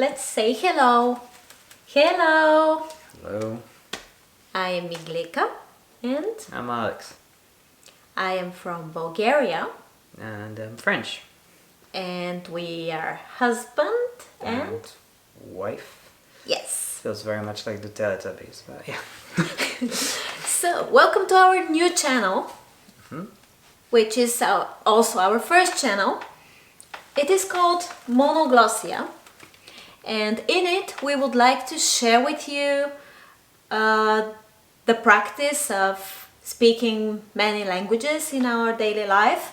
Let's say hello. Hello. Hello, I am Iglika and I'm Alex, I am from Bulgaria and I'm French. and we are husband and wife. yes. Feels very much like the Teletubbies, but yeah. So, welcome to our new channel, which is also our first channel. It is called Monoglossia, and in it we would like to share with you the practice of speaking many languages in our daily life.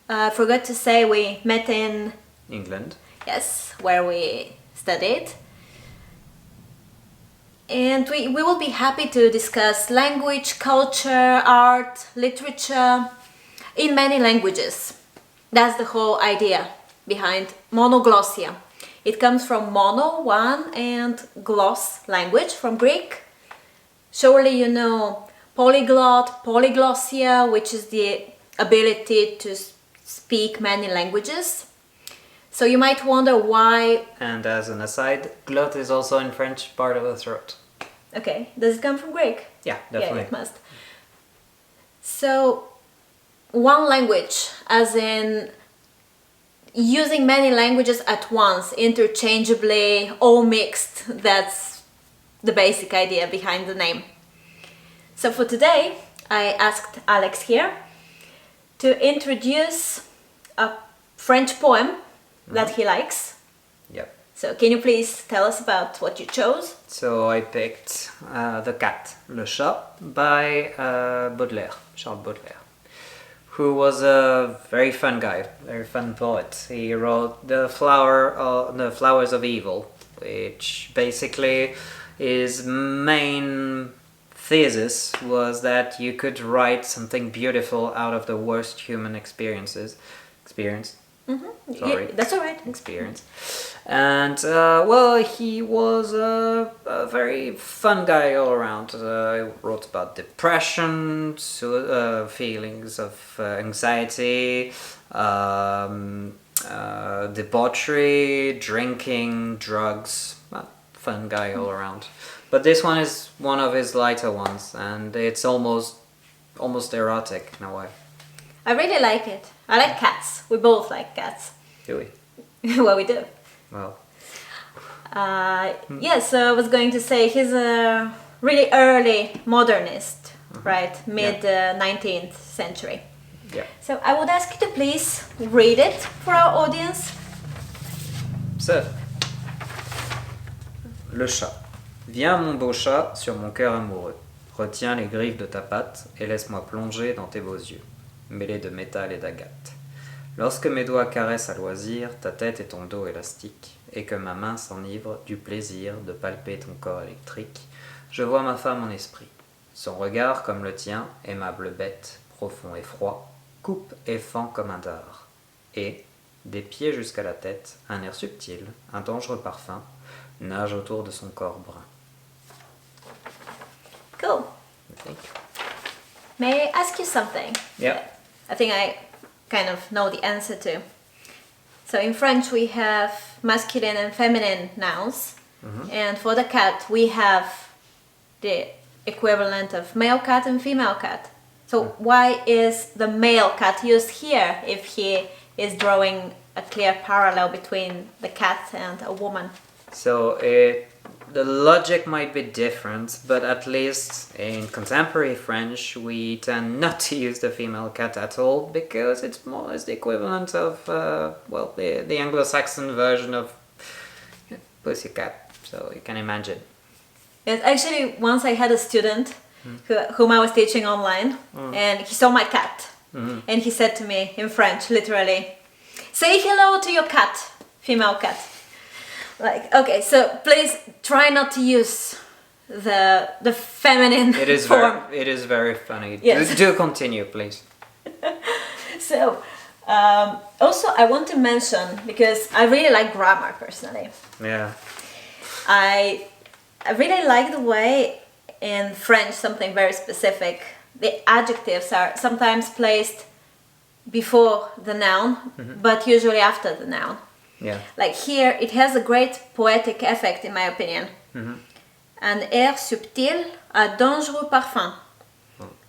I forgot to say we met in England. yes, where we studied. And we will be happy to discuss language, culture, art, literature in many languages. That's the whole idea behind monoglossia. It comes from mono, one, and gloss, language, from Greek. Surely you know polyglot, polyglossia, which is the ability to speak many languages. So you might wonder why. And as an aside, glot is also in French part of the throat. Okay, does it come from Greek? Yeah, definitely. Yeah, it must. So, one language, as in using many languages at once, interchangeably, all mixed, that's the basic idea behind the name. So for today, I asked Alex here to introduce a French poem that he likes. Yep. So can you please tell us about what you chose? So I picked The Cat, Le Chat, by Baudelaire, Charles Baudelaire, who was a very fun guy, very fun poet. He wrote The Flowers of Evil, which basically his main thesis was that you could write something beautiful out of the worst human experience. Sorry. Yeah, that's all right. Experience. And he was a very fun guy all around. He wrote about depression, feelings of anxiety, debauchery, drinking, drugs. Fun guy all around. But this one is one of his lighter ones, and it's almost erotic in a way. I really like it. I like cats. We both like cats. Do we? Well, we do. Well. Yes, I was going to say he's a really early modernist, right? Mid 19th century. Yeah. So I would ask you to please read it for our audience. So, le chat. Viens mon beau chat sur mon cœur amoureux. Retiens les griffes de ta patte et laisse-moi plonger dans tes beaux yeux, mêlés de métal et d'agate. Lorsque mes doigts caressent à loisir ta tête et ton dos élastique, et que ma main s'enivre du plaisir de palper ton corps électrique, je vois ma femme en esprit. Son regard comme le tien, aimable bête, profond et froid, coupe et fend comme un dard. Et, des pieds jusqu'à la tête, un air subtil, un dangereux parfum, nage autour de son corps brun. Cool. Okay. May I ask you something? Yeah. I think I kind of know the answer to. So in French we have masculine and feminine nouns, and for the cat we have the equivalent of male cat and female cat. So why is the male cat used here if he is drawing a clear parallel between the cat and a woman? So the logic might be different, but at least in contemporary French we tend not to use the female cat at all because it's more or less the equivalent of the Anglo-Saxon version of pussycat. So you can imagine. Yes, actually, once I had a student whom I was teaching online, and he saw my cat, and he said to me in French, literally, "Say hello to your cat, female cat." Like, okay, so please try not to use the feminine form. It is very funny. Yes. Do continue, please. So, also I want to mention, because I really like grammar personally. Yeah. I really like the way in French, something very specific, the adjectives are sometimes placed before the noun, but usually after the noun. Yeah. Like here, it has a great poetic effect, in my opinion. Un air subtil à dangereux parfum.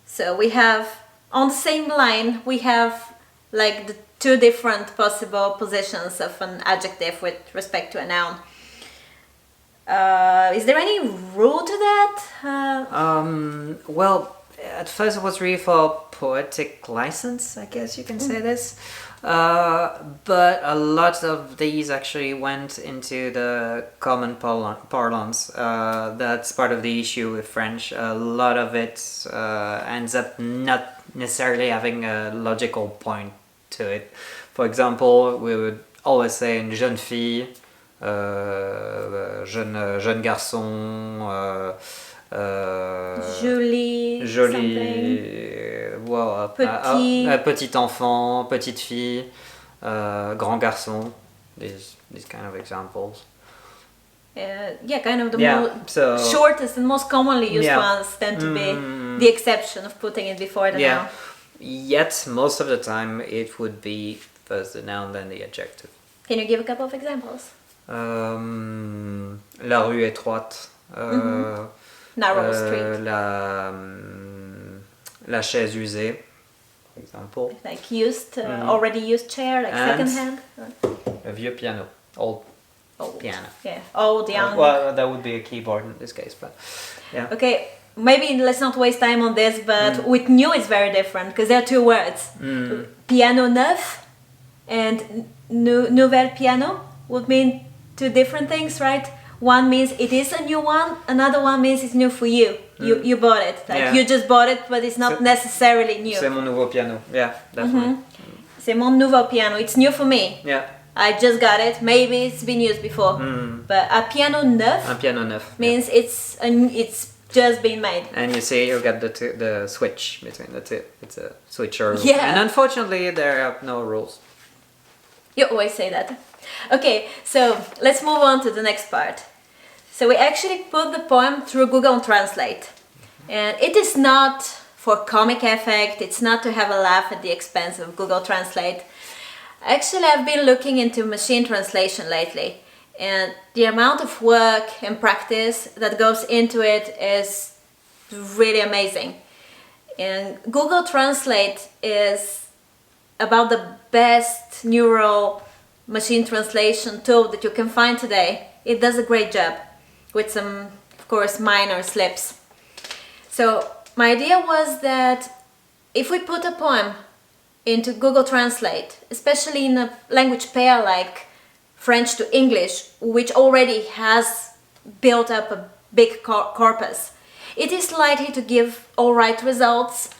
So we have, on the same line, we have like the two different possible positions of an adjective with respect to a noun. Is there any rule to that? Well, at first it was really for poetic license, I guess you can say this. But a lot of these actually went into the common parlance. That's part of the issue with French. A lot of it ends up not necessarily having a logical point to it. For example, we would always say une jeune fille, jeune garçon, Jolie, well, petit enfant, petite fille, grand garçon, these kind of examples. Kind of the shortest and most commonly used ones tend to be the exception of putting it before the noun. Yet, most of the time, it would be first the noun, then the adjective. Can you give a couple of examples? La rue étroite. Narrow street. La chaise usée, for example. Like used, already used chair, like second hand. A vieux piano, old piano. Yeah, old, young. Well, that would be a keyboard in this case, but yeah. Okay, maybe let's not waste time on this, but with new it's very different because there are two words. Piano neuf and nouvelle piano would mean two different things, right? One means it is a new one, another one means it's new for you. You bought it. Like you just bought it, but it's not necessarily new. C'est mon nouveau piano. Yeah, definitely. C'est mon nouveau piano. It's new for me. Yeah. I just got it. Maybe it's been used before. But a piano neuf. Un piano neuf. Means it's just been made. And you see, you got the switch between the two. It's a switcher. Yeah. And unfortunately, there are no rules. You always say that. Okay, so let's move on to the next part. So we actually put the poem through Google Translate. And it is not for comic effect, it's not to have a laugh at the expense of Google Translate. Actually, I've been looking into machine translation lately, and the amount of work and practice that goes into it is really amazing. And Google Translate is about the best neural machine translation tool that you can find today. It does a great job with some, of course, minor slips. So my idea was that if we put a poem into Google Translate, especially in a language pair like French to English, which already has built up a big corpus, it is likely to give all right results,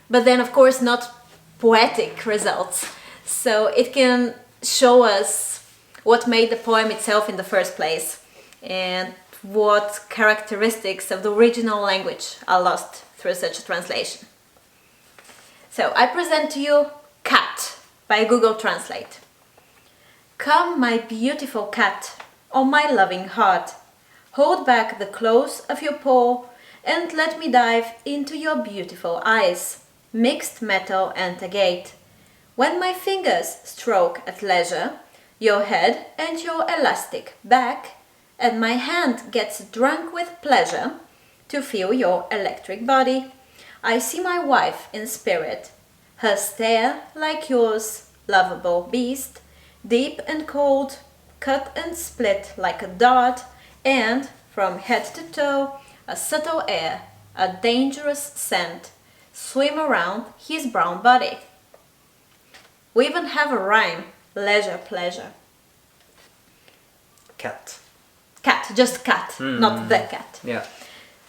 but then of course not poetic results. So it can show us what made the poem itself in the first place and what characteristics of the original language are lost through such a translation. So I present to you Cat by Google Translate. Come, my beautiful cat, on my loving heart. Hold back the close of your paw and let me dive into your beautiful eyes, mixed metal and agate. When my fingers stroke at leisure your head and your elastic back, and my hand gets drunk with pleasure to feel your electric body, I see my wife in spirit, her stare like yours, lovable beast, deep and cold, cut and split like a dart, and from head to toe, a subtle air, a dangerous scent, swim around his brown body. We even have a rhyme, leisure, pleasure. Cat. Cat, just cat, not the cat. Yeah.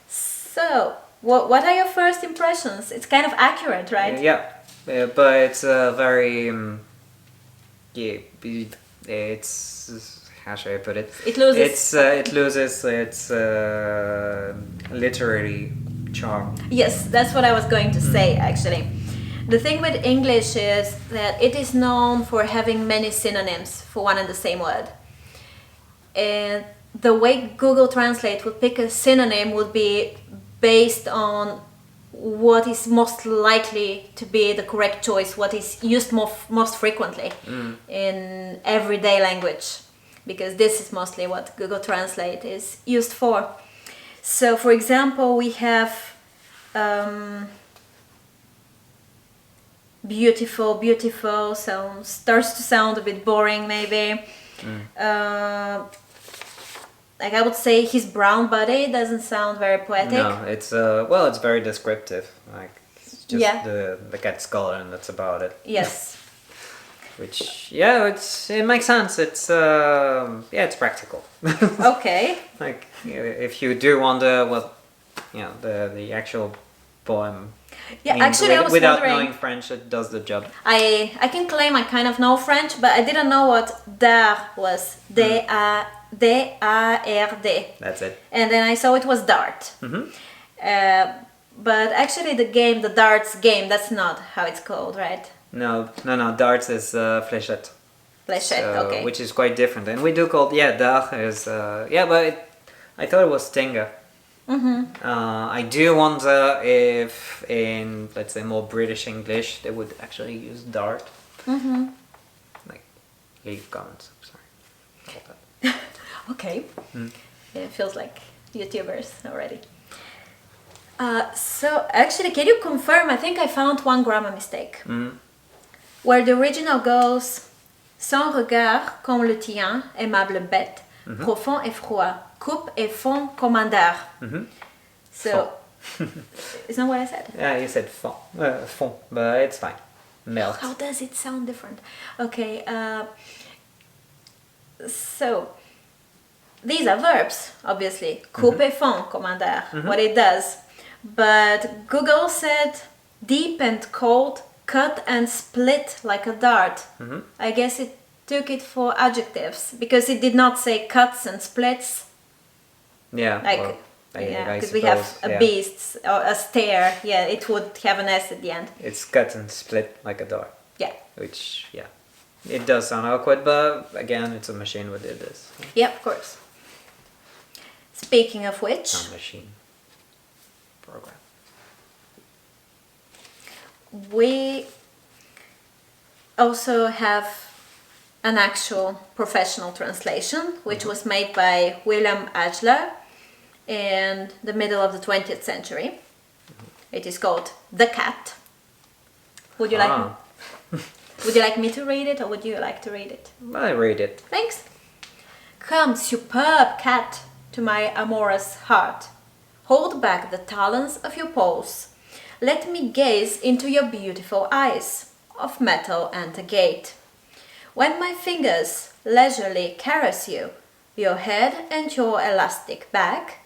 So, what are your first impressions? It's kind of accurate, right? Yeah, but it's very... it's... How should I put it? It loses... it loses its literary charm. Yes, that's what I was going to say, actually. The thing with English is that it is known for having many synonyms for one and the same word. And the way Google Translate would pick a synonym would be based on what is most likely to be the correct choice, what is used most frequently in everyday language, because this is mostly what Google Translate is used for. So, for example, we have beautiful, beautiful, so starts to sound a bit boring maybe. Like I would say his brown body doesn't sound very poetic. No, it's well, it's very descriptive. Like it's just Yeah. the cat's color, and that's about it. Yes. Which it makes sense. It's it's practical. Okay. Like if you do wonder what the actual poem. Yeah, means actually I was without wondering, knowing French, it does the job. I can claim I kind of know French, but I didn't know what dar was. D-A-R-D. That's it. And then I saw it was dart. But actually the darts game, that's not how it's called, right? No. Darts is fléchette. Fléchette, okay. Which is quite different, and we do call dart is but I thought it was stinger. I do wonder if in, let's say, more British English they would actually use dart. Like, leave comments. Sorry. About that. Okay. Yeah, it feels like YouTubers already. So actually, can you confirm? I think I found one grammar mistake. Where the original goes, sans regard comme le tien, aimable bête, profond et froid, coupe et fond comme un dard. So, is that what I said? Yeah, you said fond, but it's fine. Melt. How does it sound different? Okay, so these are verbs, obviously. Coupe et fond, comme un dard, what it does. But Google said deep and cold, cut and split like a dart. I guess it took it for adjectives because it did not say cuts and splits. Yeah. Like, well, because we have a beast or a stare. Yeah, it would have an S at the end. It's cut and split like a dart. Yeah. Which, it does sound awkward, but again, it's a machine who did this. Yeah, of course. Speaking of which, Not a machine. Program. we also have an actual professional translation, which was made by William Adler in the middle of the 20th century. It is called The Cat. Would you like me to read it, or would you like to read it? I read it. Thanks. Come, superb cat, to my amorous heart. Hold back the talons of your paws. Let me gaze into your beautiful eyes, of metal and agate. When my fingers leisurely caress you, your head and your elastic back,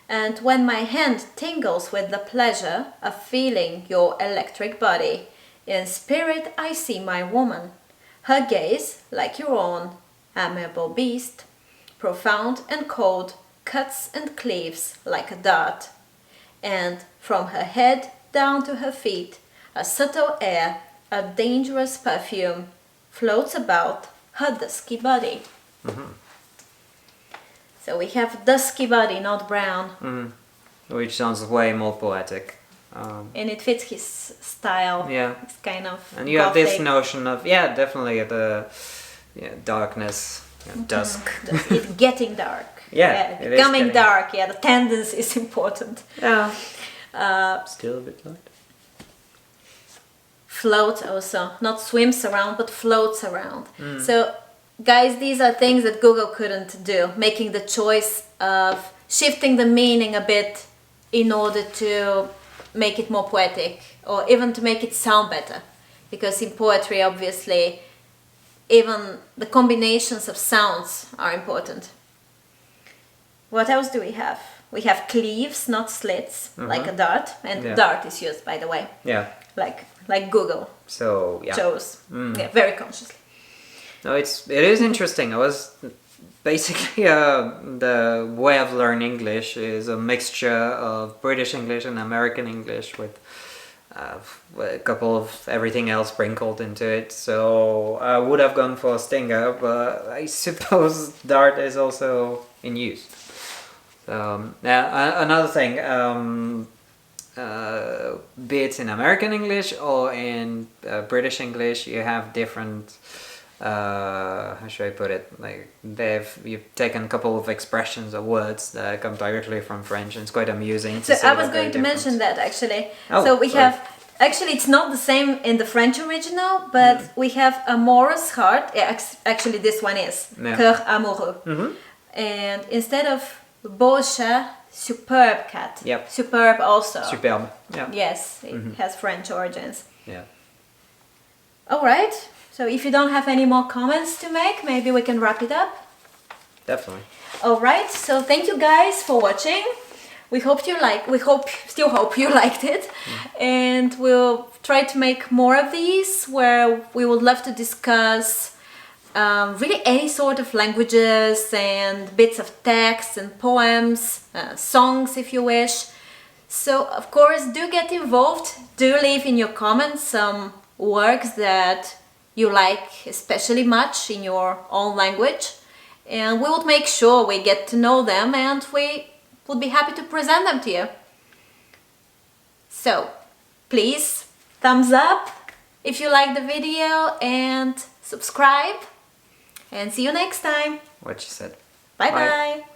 and when my hand tingles with the pleasure of feeling your electric body, in spirit I see my woman, her gaze like your own, amiable beast, profound and cold, cuts and cleaves like a dart, and from her head down to her feet, a subtle air, a dangerous perfume, floats about her dusky body. So we have dusky body, not brown. Which sounds way more poetic. And it fits his style. Yeah. It's kind of And you have this gothic. notion of, definitely the darkness, dusk. It's getting dark. Yeah, it is becoming getting- dark. Yeah, the tendency is important. Yeah. Still a bit light. Floats also, not swims around, but floats around. So, guys, these are things that Google couldn't do, making the choice of shifting the meaning a bit in order to make it more poetic, or even to make it sound better. Because in poetry, obviously, even the combinations of sounds are important. What else do we have? We have cleaves, not slits, like a dart. And Yeah. dart is used, by the way, Yeah. like Google So, yeah. chose. Yeah, very consciously. No, it is interesting. I was basically the way I've learned English is a mixture of British English and American English with a couple of everything else sprinkled into it. So I would have gone for stinger, but I suppose dart is also in use. Now another thing. be it in American English or in British English, you have different, how should I put it, like you've taken a couple of expressions or words that come directly from French, and it's quite amusing to So see I was that going to they're mention that actually. Oh, so we sorry. have, actually it's not the same in the French original, but we have amorous heart. Yeah, actually this one is Yeah. cœur amoureux. And instead of beau chat, superbe cat. Yep. Superbe also. Superbe. Yeah. Yes, it has French origins. Yeah. All right. So if you don't have any more comments to make, maybe we can wrap it up. Definitely. All right. So thank you guys for watching. We still hope you liked it, and we'll try to make more of these where we would love to discuss really any sort of languages and bits of text and poems, songs if you wish. So of course do get involved, do leave in your comments some works that you like especially much in your own language, and we would make sure we get to know them, and we would be happy to present them to you. So please thumbs up if you like the video and subscribe, and see you next time. What you said. Bye Bye. bye.